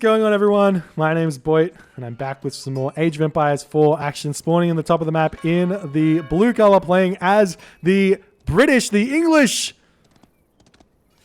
going on, everyone? My name is Boit, and I'm back with some more Age of Empires 4 action, spawning in the top of the map in the blue color, playing as the British, the English.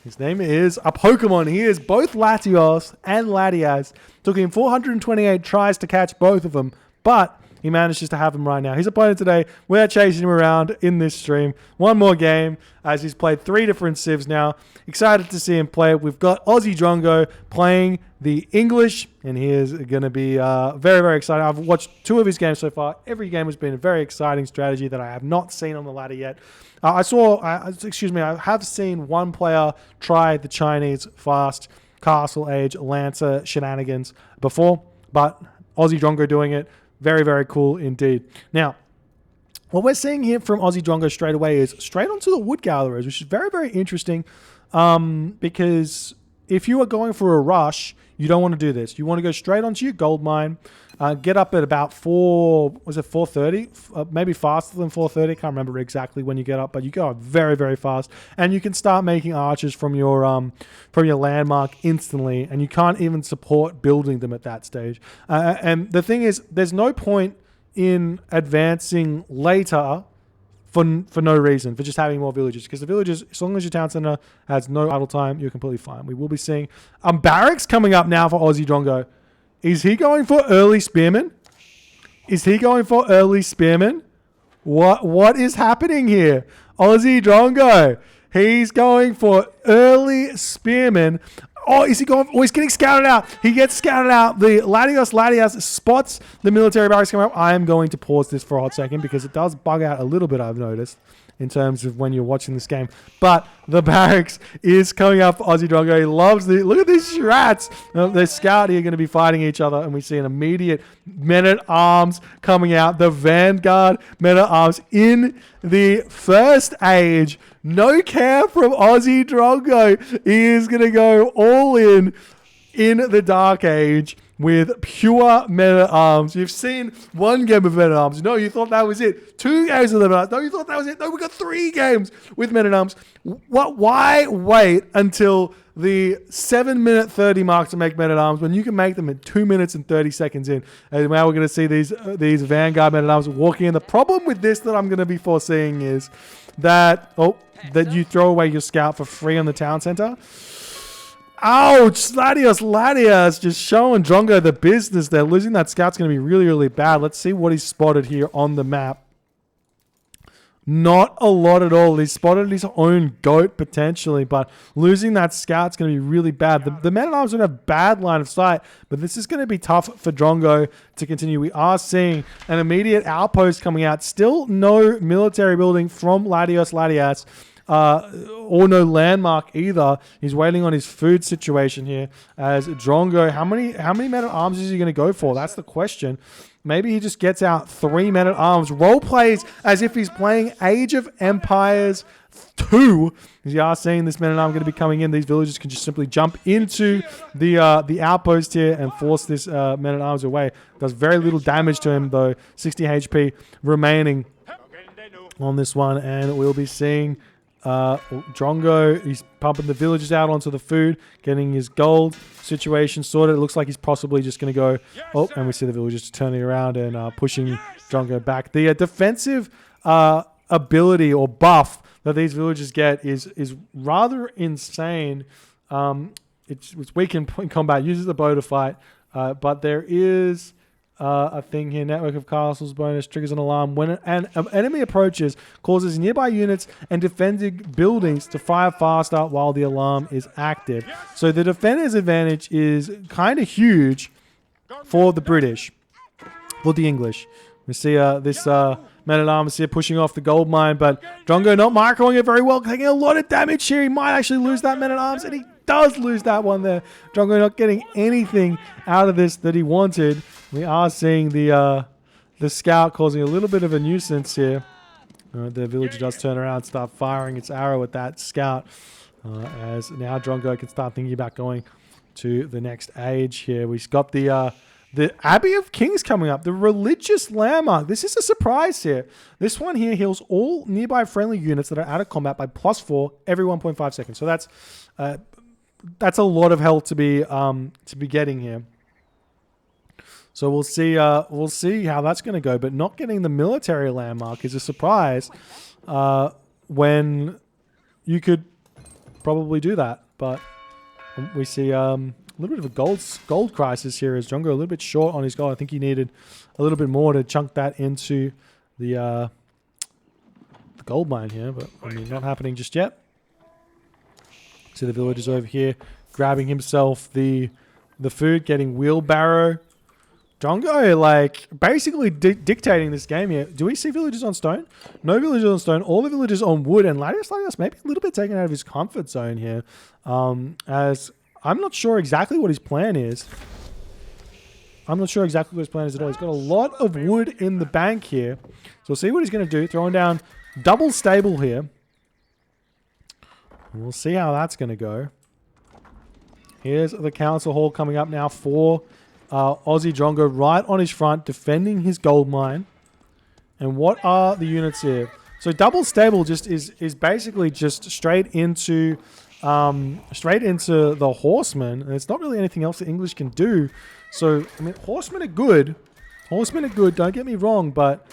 His name is a Pokemon. He is both Latios and Latias. Took him 428 tries to catch both of them, but he manages to have him right now. His opponent today, we're chasing him around in this stream. One more game as he's played 3 different civs now. Excited to see him play. We've got Aussie Drongo playing the English, and he is going to be very, very exciting. I've watched 2 of his games so far. Every game has been a very exciting strategy that I have not seen on the ladder yet. I have seen one player try the Chinese fast Castle Age Lancer shenanigans before, but Aussie Drongo doing it, very, very cool indeed. Now, what we're seeing here from Aussie Drongo straight away is straight onto the Wood Gatherers, which is very, very interesting because if you are going for a rush, you don't want to do this. You want to go straight onto your gold mine, get up at about 4:30? Maybe faster than 4:30. Can't remember exactly when you get up, but you go up very, very fast, and you can start making archers from your landmark instantly, and you can't even support building them at that stage. And the thing is, there's no point in advancing later for no reason, for just having more villages, because the villages, as long as your town center has no idle time, you're completely fine. We will be seeing barracks coming up now for Aussie Drongo. Is he going for early spearmen? What is happening here? Aussie Drongo, he's going for early spearmen. Oh, is he going? Oh, he's getting scouted out. He gets scouted out. The Latias spots the military barracks coming up. I am going to pause this for a hot second because it does bug out a little bit, I've noticed, in terms of when you're watching this game. But the barracks is coming up for Aussie Drongo. He loves the... Look at these strats. The scout here are going to be fighting each other, and we see an immediate men-at-arms coming out. The Vanguard men-at-arms in the first age. No care from Aussie Drongo. He is going to go all in the Dark Age with pure men-at-arms. You've seen one game of men-at-arms. No, you thought that was it. 2 games of men-at-arms. No, you thought that was it. No, we got 3 games with men-at-arms. Why wait until the 7-minute 30 mark to make men-at-arms when you can make them in 2 minutes and 30 seconds in? And now we're going to see these Vanguard men-at-arms walking in. The problem with this that I'm going to be foreseeing is that you throw away your scout for free on the town center. Ouch! Latias just showing Drongo the business there. Losing that scout's going to be really, really bad. Let's see what he's spotted here on the map. Not a lot at all. He's spotted his own goat potentially, but losing that scout's going to be really bad. The men-at-arms don't have bad line of sight, but this is going to be tough for Drongo to continue. We are seeing an immediate outpost coming out. Still no military building from Latias. Or no landmark either. He's waiting on his food situation here as Drongo. How many men-at-arms is he going to go for? That's the question. Maybe he just gets out 3 men-at-arms. Role plays as if he's playing Age of Empires 2. As you are seeing this men-at-arm going to be coming in. These villagers can just simply jump into the outpost here and force this men-at-arms away. Does very little damage to him though. 60 HP remaining on this one, and we'll be seeing Drongo. He's pumping the villagers out onto the food, getting his gold situation sorted. It looks like he's possibly just going to go... Oh, and we see the villagers turning around and pushing Drongo back. The defensive ability or buff that these villagers get is rather insane. It's weak in combat, uses the bow to fight, but there is... a thing here. Network of castles bonus triggers an alarm when an enemy approaches, causes nearby units and defending buildings to fire faster while the alarm is active. So the defender's advantage is kind of huge for the British, for the English. We see this men-at-arms here pushing off the gold mine, but Drongo not microing it very well, taking a lot of damage here. He might actually lose that men-at-arms, and he does lose that one there. Drongo not getting anything out of this that he wanted. We are seeing the scout causing a little bit of a nuisance here. The villager does turn around and start firing its arrow at that scout. As now Drongo can start thinking about going to the next age here. We've got the Abbey of Kings coming up. The religious landmark. This is a surprise here. This one here heals all nearby friendly units that are out of combat by +4 every 1.5 seconds. So that's that's a lot of health to be getting here. So we'll see how that's going to go. But not getting the military landmark is a surprise when you could probably do that. But we see a little bit of a gold crisis here as Drongo a little bit short on his gold. I think he needed a little bit more to chunk that into the gold mine here. But I mean, not happening just yet. See the villagers over here grabbing himself the food, getting wheelbarrow. Drongo, like, basically dictating this game here. Do we see villagers on stone? No villagers on stone. All the villagers on wood. And Latios maybe a little bit taken out of his comfort zone here. As I'm not sure exactly what his plan is. I'm not sure exactly what his plan is at all. He's got a lot of wood in the bank here. So we'll see what he's going to do. Throwing down double stable here. And we'll see how that's going to go. Here's the council hall coming up now for Aussie Drongo right on his front, defending his gold mine. And what are the units here? So double stable just is basically just straight into the horsemen, and it's not really anything else the English can do. So I mean, horsemen are good. Horsemen are good. Don't get me wrong, but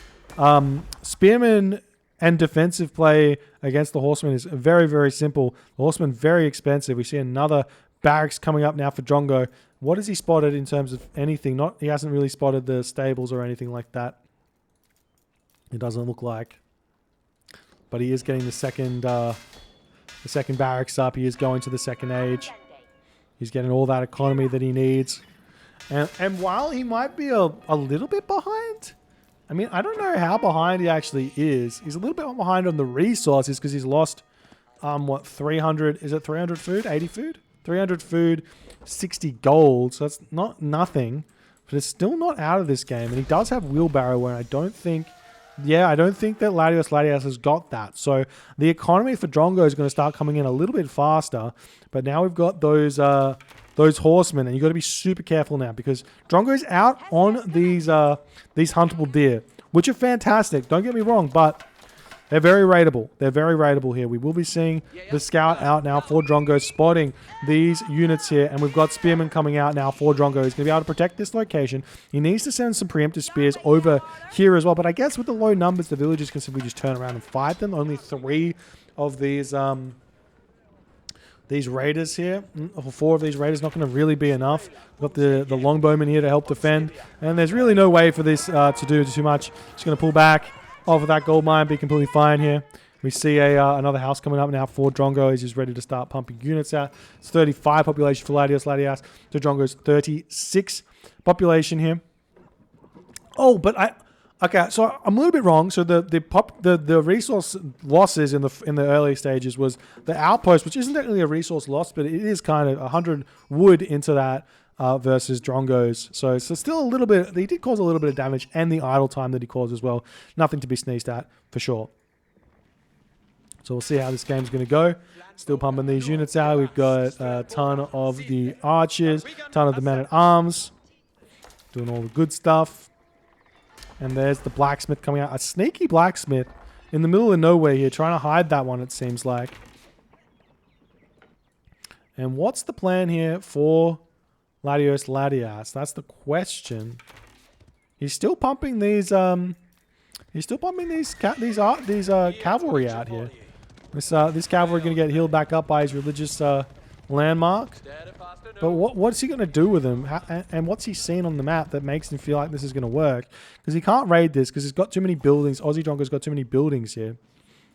spearmen and defensive play against the horsemen is very, very simple. The horsemen very expensive. We see another barracks coming up now for Drongo. What has he spotted in terms of anything? He hasn't really spotted the stables or anything like that. It doesn't look like. But he is getting the second barracks up. He is going to the second age. He's getting all that economy that he needs. And while he might be a little bit behind, I mean, I don't know how behind he actually is. He's a little bit behind on the resources because he's lost, 300, is it 300 food? 80 food? 300 food, 60 gold. So that's not nothing, but it's still not out of this game. And he does have wheelbarrow, where I don't think that Latios has got that. So the economy for Drongo is going to start coming in a little bit faster. But now we've got those horsemen, and you've got to be super careful now because Drongo's out on these huntable deer, which are fantastic. Don't get me wrong, but they're very rateable. They're very rateable here. We will be seeing the scout out now for Drongo, spotting these units here. And we've got spearmen coming out now for Drongo. He's going to be able to protect this location. He needs to send some preemptive spears over here as well. But I guess with the low numbers, the villagers can simply just turn around and fight them. Only 3 of these raiders here, 4 of these raiders, not going to really be enough. We've got the longbowmen here to help defend. And there's really no way for this to do too much. Just going to pull back off of that gold mine, be completely fine here. We see another house coming up now for Drongo. He's just ready to start pumping units out. It's 35 population for Latios to Drongo's 36 population here. Oh, but okay, so I'm a little bit wrong. So the resource losses in the early stages was the outpost, which isn't technically a resource loss, but it is kind of 100 wood into that. Versus Drongo's. So still a little bit, he did cause a little bit of damage, and the idle time that he caused as well. Nothing to be sneezed at, for sure. So we'll see how this game's going to go. Still pumping these units out. We've got a ton of the archers, a ton of the men-at-arms. Doing all the good stuff. And there's the blacksmith coming out. A sneaky blacksmith in the middle of nowhere here, trying to hide that one, it seems like. And what's the plan here for Latios? That's the question. He's still pumping these cavalry out here. This cavalry going to get healed back up by his religious landmark. But what's he going to do with them? And what's he seen on the map that makes him feel like this is going to work? Because he can't raid this because he's got too many buildings. Aussie Drongo's got too many buildings here.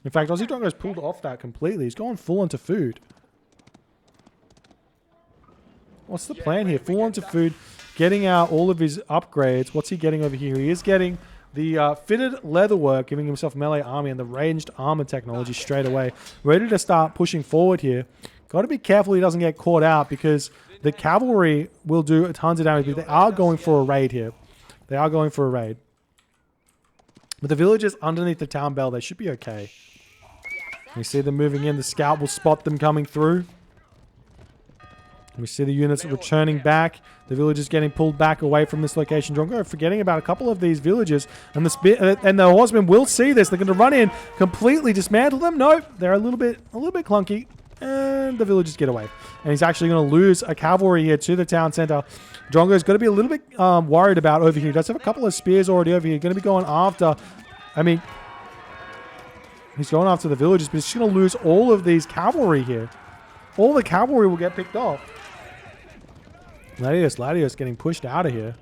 In fact, Aussie Drongo's pulled off that completely. He's gone full onto food. What's the plan here? Full onto food, getting out all of his upgrades. What's he getting over here? He is getting the fitted leatherwork, giving himself melee army and the ranged armor technology straight away. Ready to start pushing forward here. Got to be careful he doesn't get caught out because the cavalry will do tons of damage. But they are going for a raid here. They are going for a raid. But the villagers underneath the town bell, they should be okay. We see them moving in. The scout will spot them coming through. We see the units returning back. The villagers getting pulled back away from this location. Drongo forgetting about a couple of these villagers. And the horsemen will see this. They're going to run in, completely dismantle them. Nope, they're a little bit clunky. And the villagers get away. And he's actually going to lose a cavalry here to the town center. Drongo's got to be a little bit worried about over here. He does have a couple of spears already over here. Going to be going after... I mean... He's going after the villagers, but he's going to lose all of these cavalry here. All the cavalry will get picked off. Latios getting pushed out of here.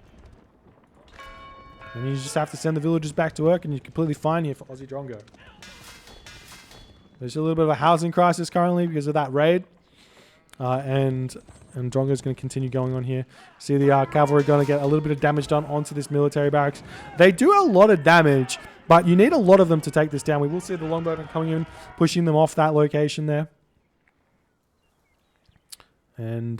And you just have to send the villagers back to work and you're completely fine here for Aussie Drongo. There's a little bit of a housing crisis currently because of that raid. And Drongo's going to continue going on here. See the cavalry going to get a little bit of damage done onto this military barracks. They do a lot of damage, but you need a lot of them to take this down. We will see the longbowmen coming in, pushing them off that location there. And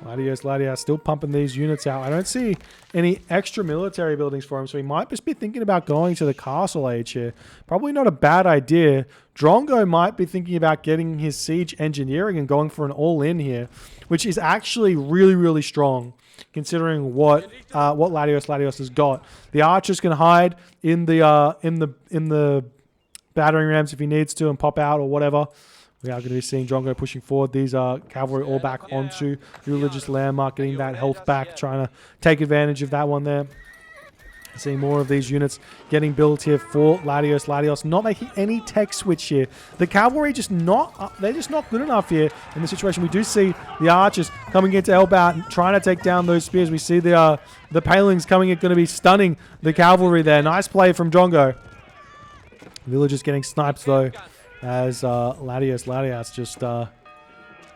Latios still pumping these units out. I don't see any extra military buildings for him, so he might just be thinking about going to the castle age here. Probably not a bad idea. Drongo might be thinking about getting his siege engineering and going for an all-in here, which is actually really, really strong, considering what Latios has got. The archers can hide in the battering rams if he needs to and pop out or whatever. We are going to be seeing Drongo pushing forward. These are cavalry all back onto the religious landmark, getting that health back, trying to take advantage of that one there. Seeing more of these units getting built here for Latios. Latios not making any tech switch here. The cavalry they're just not good enough here in the situation. We do see the archers coming in to help out and trying to take down those spears. We see the palings coming in, going to be stunning the cavalry there. Nice play from Drongo. Villagers getting sniped though, as Latios just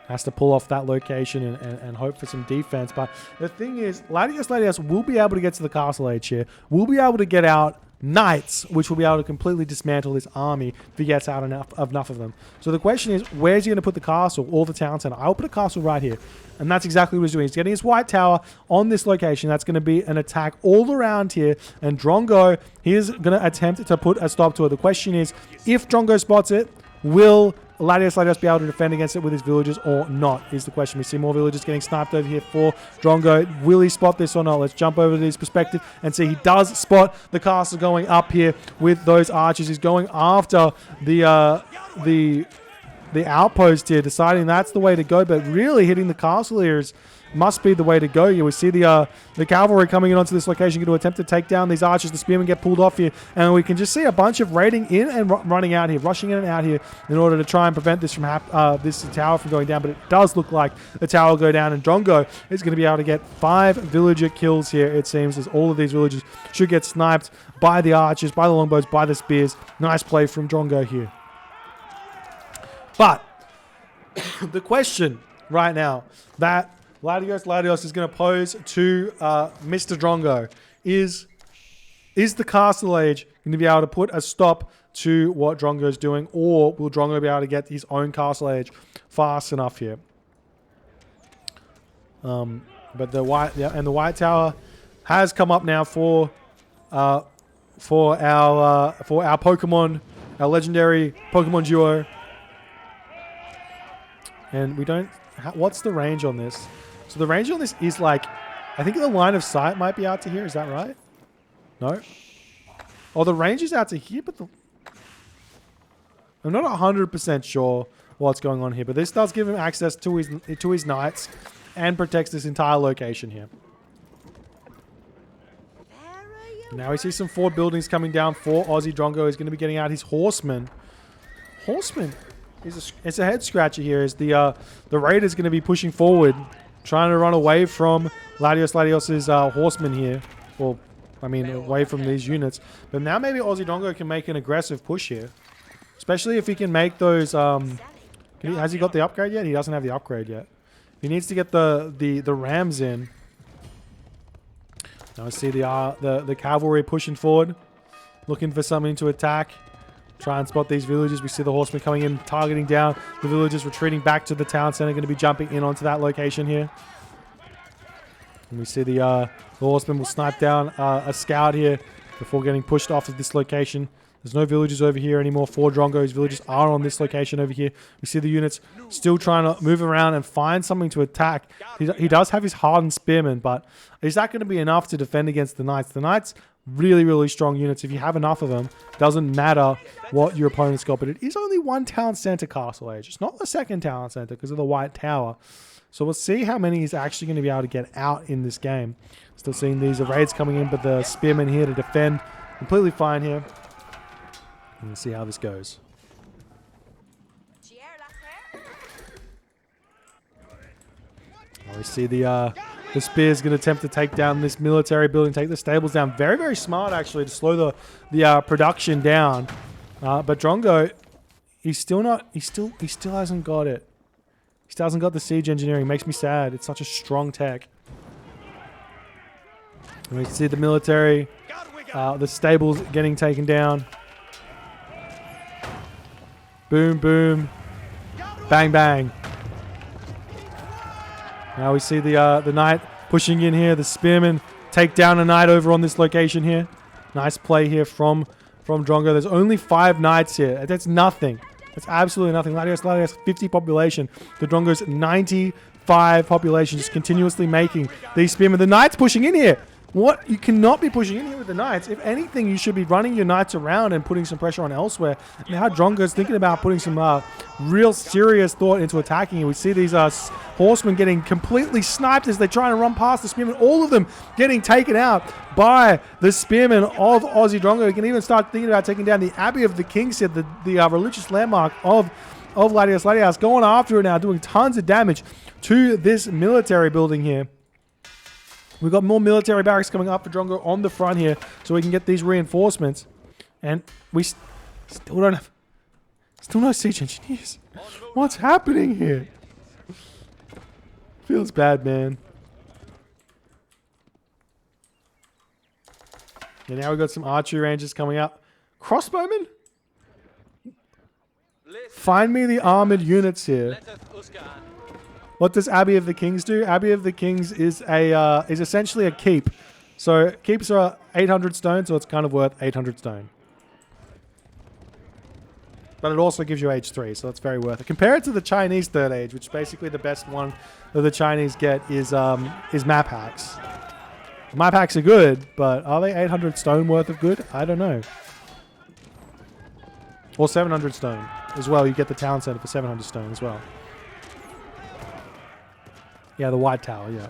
has to pull off that location and hope for some defense. But the thing is, Latios will be able to get to the castle age here. We'll be able to get out knights, which will be able to completely dismantle this army if he gets out enough of them. So the question is, where's he going to put the castle or the town center? I'll put a castle right here. And that's exactly what he's doing. He's getting his white tower on this location. That's going to be an attack all around here. And Drongo, he is going to attempt to put a stop to it. The question is, if Drongo spots it, will Latios be able to defend against it with his villagers or not, is the question. We see more villagers getting sniped over here for Drongo. Will he spot this or not? Let's jump over to his perspective and see he does spot the castle going up here with those archers. He's going after the outpost here, deciding that's the way to go, but really hitting the castle here must be the way to go here. We see the cavalry coming in onto this location, going to attempt to take down these archers. The spearmen get pulled off here, and we can just see a bunch of raiding in and running out here, rushing in and out here in order to try and prevent this from this tower from going down. But it does look like the tower will go down, and Drongo is going to be able to get 5 villager kills here, it seems, as all of these villagers should get sniped by the archers, by the longbows, by the spears. Nice play from Drongo here. But the question right now that Latios is going to pose to Mr. Drongo is the castle age going to be able to put a stop to what Drongo's doing, or will Drongo be able to get his own castle age fast enough here? But the white tower has come up now for our Pokemon, our legendary Pokemon duo. And we don't... What's the range on this? So the range on this is like... I think the line of sight might be out to here. Is that right? No? Oh, the range is out to here, but I'm not 100% sure what's going on here. But this does give him access to his knights and protects this entire location here. Now we see some fort buildings coming down for Aussie Drongo. He's going to be getting out his horsemen. Horsemen... It's a head scratcher here as the Raiders going to be pushing forward, trying to run away from Latios's horsemen here. Well, I mean, away from these units. But now maybe Aussie Drongo can make an aggressive push here. Especially if he can make those... has he got the upgrade yet? He doesn't have the upgrade yet. He needs to get the rams in. Now we see the cavalry pushing forward, looking for something to attack. Try and spot these villagers. We see the horsemen coming in, targeting down the villagers, retreating back to the town center. Going to be jumping in onto that location here. And we see the horsemen will snipe down a scout here before getting pushed off of this location. There's no villagers over here anymore for Drongo's. Villagers are on this location over here. We see the units still trying to move around and find something to attack. He does have his hardened spearmen, but is that going to be enough to defend against the knights? The knights Really, really strong units. If you have enough of them, doesn't matter what your opponent's got. But it is only one town center castle age. It's not the second town center because of the white tower. So we'll see how many he's actually going to be able to get out in this game. Still seeing these raids coming in, but the spearmen here to defend completely fine here. And we'll see how this goes. We see the spear's going to attempt to take down this military building, take the stables down. Very, very smart, actually, to slow the production down. But Drongo, he still hasn't got it. He still hasn't got the siege engineering. Makes me sad. It's such a strong tech. And we see the military, the stables getting taken down. Boom, boom. Bang, bang. Now we see the knight pushing in here. The spearmen take down a knight over on this location here. Nice play here from Drongo. There's only 5 knights here. That's nothing. That's absolutely nothing. Latios 50 population. The Drongo's 95 population, just continuously making these spearmen. The knight's pushing in here. What? You cannot be pushing in here with the knights. If anything, you should be running your knights around and putting some pressure on elsewhere. Now Drongo's thinking about putting some real serious thought into attacking here. We see these horsemen getting completely sniped as they try to run past the spearmen. All of them getting taken out by the spearmen of Aussie Drongo. You can even start thinking about taking down the Abbey of the Kings here, the religious landmark of Latios. Latios going after it now, doing tons of damage to this military building here. We've got more military barracks coming up for Drongo on the front here so we can get these reinforcements. And we still don't have... Still no siege engineers. What's happening here? Feels bad, man. And now we've got some archery rangers coming up. Crossbowmen? Find me the armored units here. What does Abbey of the Kings do? Abbey of the Kings is essentially a keep. So keeps are 800 stone, so it's kind of worth 800 stone. But it also gives you age 3, so that's very worth it. Compare it to the Chinese third age, which basically the best one that the Chinese get is map hacks. Map hacks are good, but are they 800 stone worth of good? I don't know. Or 700 stone as well. You get the town center for 700 stone as well. Yeah, the white tower, yeah.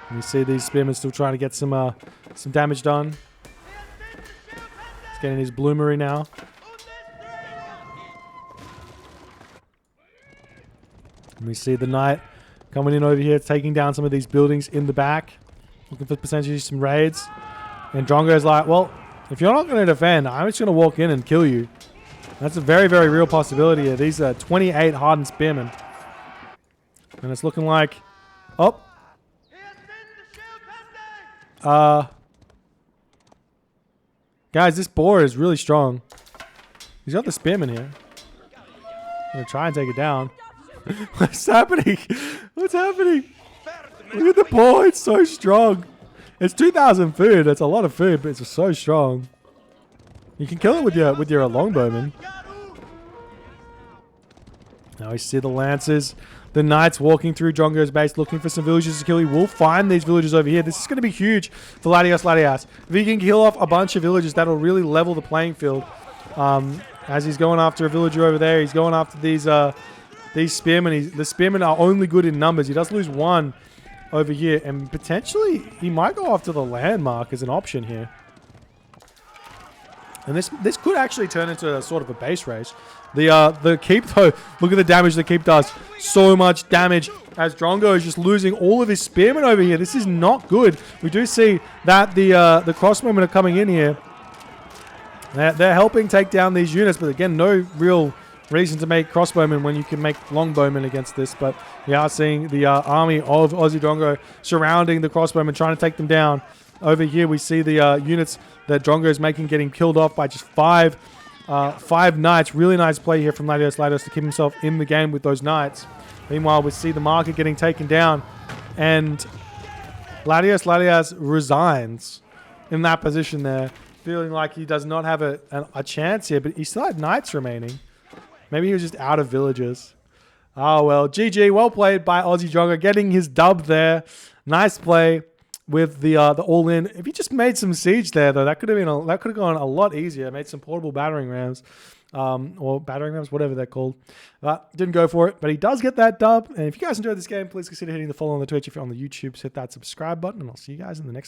And you see these spearmen still trying to get some damage done. He's getting his bloomery now. And we see the knight coming in over here, taking down some of these buildings in the back. Looking for potentially some raids. And Drongo's like, well, if you're not going to defend, I'm just going to walk in and kill you. That's a very, very real possibility here. These are 28 hardened spearmen. And it's looking like... Oh. Guys, this boar is really strong. He's got the spearmen here. I'm going to try and take it down. What's happening? What's happening? Look at the boar. It's so strong. It's 2,000 food. That's a lot of food, but it's so strong. You can kill it with your longbowman. Now we see the lancers. The knights walking through Drongo's base looking for some villagers to kill. He will find these villagers over here. This is going to be huge for Latios. If he can kill off a bunch of villagers, that'll really level the playing field. As he's going after a villager over there, he's going after these spearmen. The spearmen are only good in numbers. He does lose one over here, and potentially he might go after the landmark as an option here. And this could actually turn into a sort of a base race. The keep, though, look at the damage the keep does. So much damage as Drongo is just losing all of his spearmen over here. This is not good. We do see that the crossbowmen are coming in here. They're helping take down these units, but again, no real reason to make crossbowmen when you can make longbowmen against this. But we are seeing the army of Aussie Drongo surrounding the crossbowmen, trying to take them down. Over here, we see the units that Drongo is making getting killed off by just five knights. Really nice play here from Latios to keep himself in the game with those knights. Meanwhile, we see the market getting taken down, and Latios resigns in that position there, feeling like he does not have a chance here, but he still had knights remaining. Maybe he was just out of villagers. Oh, well, GG. Well played by Aussie Drongo, getting his dub there. Nice play. with the all-in. If he just made some siege there, though, that could have gone a lot easier. Made some portable battering rams, or battering rams, whatever they're called. Didn't go for it, but he does get that dub. And if you guys enjoyed this game, please consider hitting the follow on the Twitch. If you're on the YouTube, hit that subscribe button, and I'll see you guys in the next